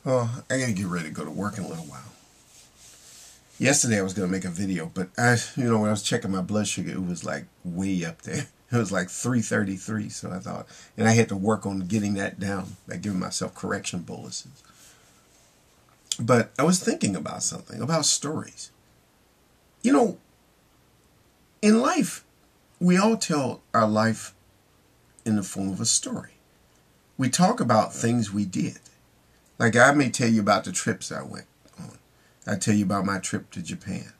Oh, I gotta get ready to go to work in a little while. Yesterday I was gonna make a video, but when I was checking my blood sugar, it was like way up there. It was like 333, so I thought, and I had to work on getting that down, like giving myself correction boluses. But I was thinking about something, about stories. You know, in life, we all tell our life in the form of a story. We talk about things we did. Like I may tell you about the trips I went on. I tell you about my trip to Japan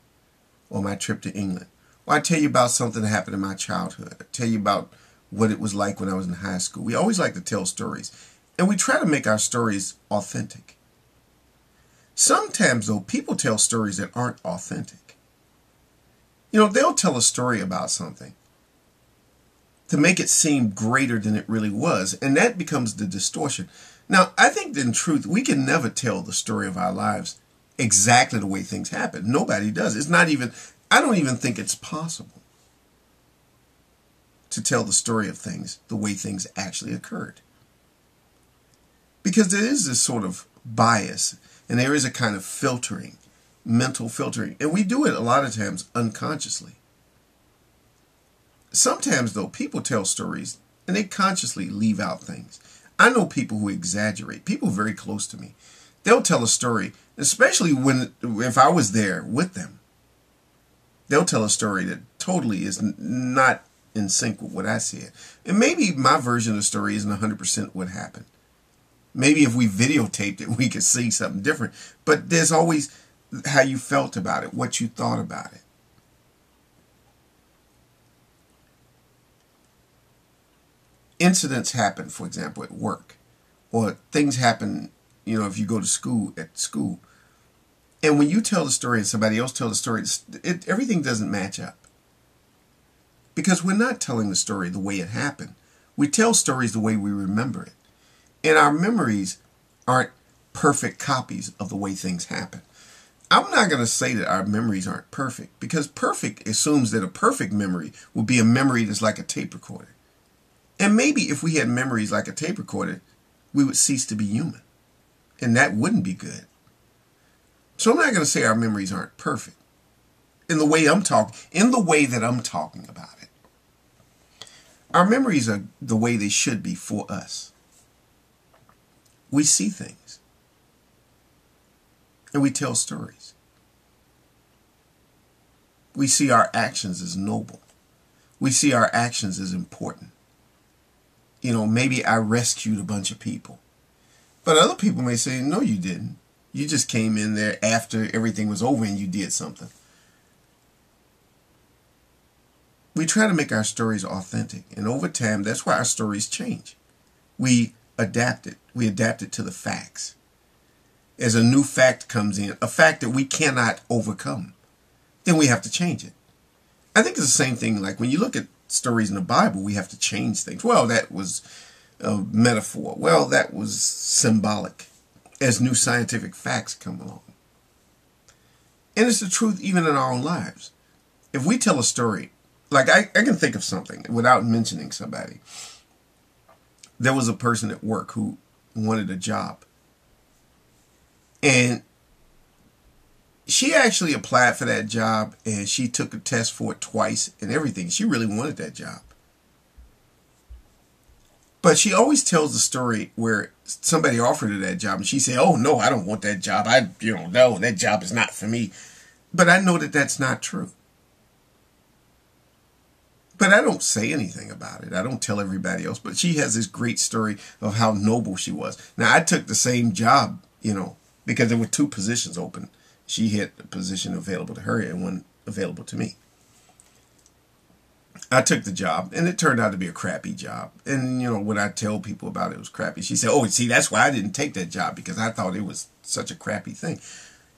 or my trip to England. Or I tell you about something that happened in my childhood. I tell you about what it was like when I was in high school. We always like to tell stories. And we try to make our stories authentic. Sometimes, though, people tell stories that aren't authentic. They'll tell a story about something to make it seem greater than it really was. And that becomes the distortion. Now, I think that in truth, we can never tell the story of our lives exactly the way things happen. Nobody does. I don't even think it's possible to tell the story of things the way things actually occurred. Because there is this sort of bias and there is a kind of filtering, mental filtering. And we do it a lot of times unconsciously. Sometimes, though, people tell stories and they consciously leave out things. I know people who exaggerate, people very close to me. They'll tell a story, especially if I was there with them. They'll tell a story that totally is not in sync with what I said. And maybe my version of the story isn't 100% what happened. Maybe if we videotaped it, we could see something different. But there's always how you felt about it, what you thought about it. Incidents happen, for example, at work. Or things happen, if you go to school, at school. And when you tell the story and somebody else tells the story, everything doesn't match up. Because we're not telling the story the way it happened. We tell stories the way we remember it. And our memories aren't perfect copies of the way things happen. I'm not going to say that our memories aren't perfect, because perfect assumes that a perfect memory will be a memory that's like a tape recorder. And maybe if we had memories like a tape recorder, we would cease to be human. And that wouldn't be good. So I'm not going to say our memories aren't perfect in the way that I'm talking about it. Our memories are the way they should be for us. We see things. And we tell stories. We see our actions as noble. We see our actions as important. Maybe I rescued a bunch of people. But other people may say, no, you didn't. You just came in there after everything was over and you did something. We try to make our stories authentic. And over time, that's why our stories change. We adapt it. We adapt it to the facts. As a new fact comes in, a fact that we cannot overcome, then we have to change it. I think it's the same thing like when you look at stories in the Bible, we have to change things. Well, that was a metaphor. Well, that was symbolic as new scientific facts come along. And it's the truth even in our own lives. If we tell a story, like I can think of something without mentioning somebody. There was a person at work who wanted a job. And she actually applied for that job and she took a test for it twice and everything. She really wanted that job. But she always tells the story where somebody offered her that job and she said, oh, no, I don't want that job. No, that job is not for me. But I know that that's not true. But I don't say anything about it. I don't tell everybody else. But she has this great story of how noble she was. Now, I took the same job, because there were two positions open. She had a position available to her and one available to me. I took the job, and it turned out to be a crappy job. And, when I tell people about it, it was crappy. She said, oh, see, that's why I didn't take that job, because I thought it was such a crappy thing.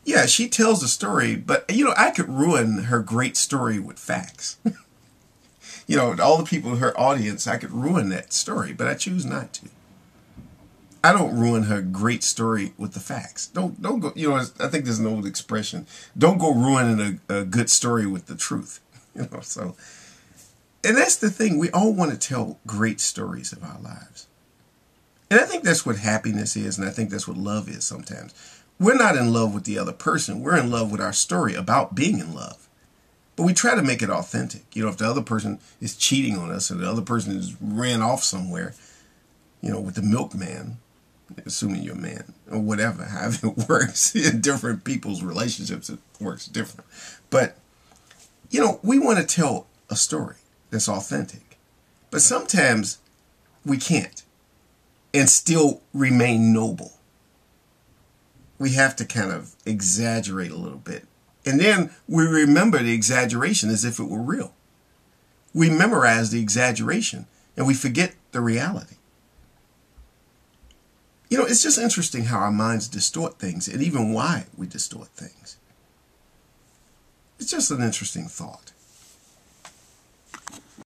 Yeah, she tells the story, but, I could ruin her great story with facts. All the people in her audience, I could ruin that story, but I choose not to. I don't ruin her great story with the facts. Don't go, I think there's an old expression. Don't go ruining a good story with the truth. So, and that's the thing. We all want to tell great stories of our lives. And I think that's what happiness is, and I think that's what love is sometimes. We're not in love with the other person. We're in love with our story about being in love. But we try to make it authentic. You know, if the other person is cheating on us or the other person is ran off somewhere, you know, with the milkman, assuming you're a man, or whatever, however it works. In different people's relationships, it works different. But, you know, we want to tell a story that's authentic. But sometimes we can't and still remain noble. We have to kind of exaggerate a little bit. And then we remember the exaggeration as if it were real. We memorize the exaggeration and we forget the reality. You know, it's just interesting how our minds distort things and even why we distort things. It's just an interesting thought.